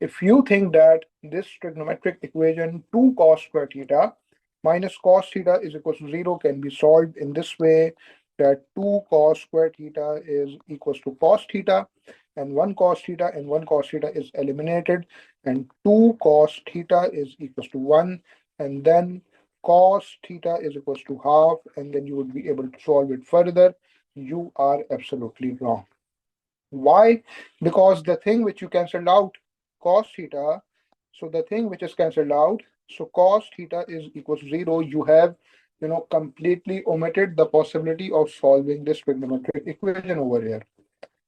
if you think that this trigonometric equation 2 cos square theta minus cos theta is equal to 0 can be solved in this way, that 2 cos square theta is equals to cos theta, and 1 cos theta and 1 cos theta is eliminated, and 2 cos theta is equals to 1, and then cos theta is equals to half, and then you would be able to solve it further. You are absolutely wrong. Why? Because the thing which you cancelled out, cos theta, so the thing which is cancelled out, so cos theta is equals to 0, you have completely omitted the possibility of solving this trigonometric equation over here.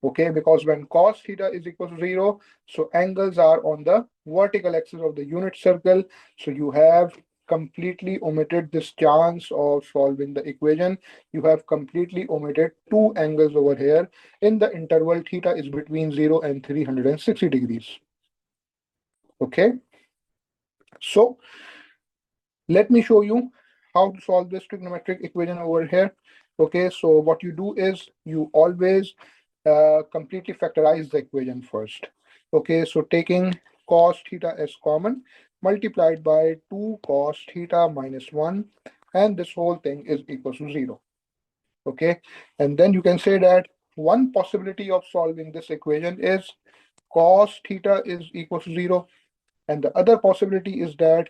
Okay, because when cos theta is equal to 0, so angles are on the vertical axis of the unit circle. So you have completely omitted this chance of solving the equation. You have completely omitted two angles over here. In the interval, theta is between 0 and 360 degrees. Okay, so let me show you how to solve this trigonometric equation over here. Okay, so what you do is you always completely factorize the equation first. Okay, so taking cos theta as common, multiplied by 2 cos theta minus 1, and this whole thing is equal to 0. Okay, and then you can say that one possibility of solving this equation is cos theta is equal to 0, and the other possibility is that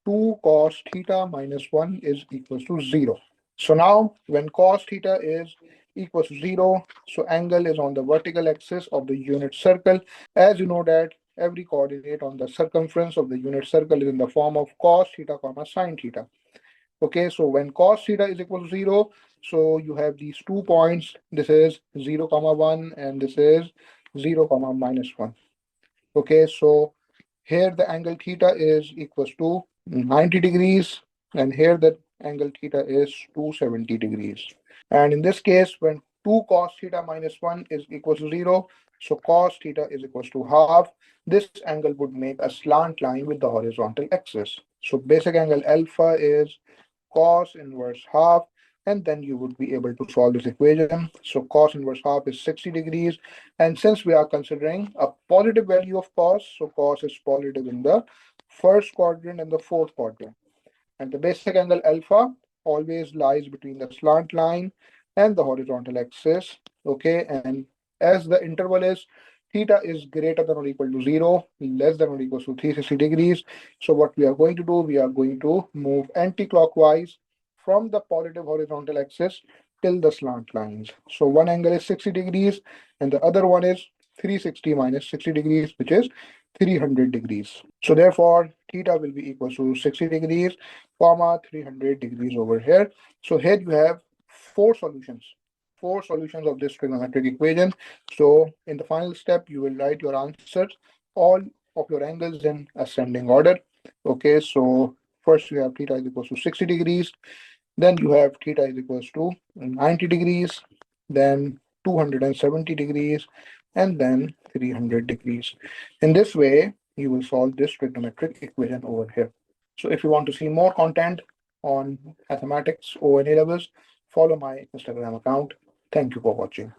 2 cos theta minus 1 is equal to 0. So now when cos theta is equals to 0, so angle is on the vertical axis of the unit circle. As you know that every coordinate on the circumference of the unit circle is in the form of cos theta comma sine theta. Okay, so when cos theta is equal to 0, so you have these 2 points. This is 0 comma 1 and this is 0 comma minus 1. Okay, so here the angle theta is equals to 90 degrees, and here the angle theta is 270 degrees. And in this case, when 2 cos theta minus 1 is equal to 0, so cos theta is equals to half, this angle would make a slant line with the horizontal axis. So basic angle alpha is cos inverse half, and then you would be able to solve this equation. So cos inverse half is 60 degrees, and since we are considering a positive value of cos, so cos is positive in the first quadrant and the fourth quadrant. And the basic angle alpha always lies between the slant line and the horizontal axis. Okay, and as the interval is theta is greater than or equal to 0, less than or equal to 360 degrees. So what we are going to do, we are going to move anti-clockwise from the positive horizontal axis till the slant lines. So one angle is 60 degrees and the other one is 360 minus 60 degrees, which is 300 degrees. So therefore, theta will be equal to 60 degrees, comma 300 degrees over here. So here you have four solutions of this trigonometric equation. So in the final step, you will write your answers, all of your angles in ascending order. Okay, so first you have theta is equal to 60 degrees, then you have theta is equal to 90 degrees, then 270 degrees, and then 300 degrees. In this way, you will solve this trigonometric equation over here. So if you want to see more content on mathematics or any levels, follow my Instagram account. Thank you for watching.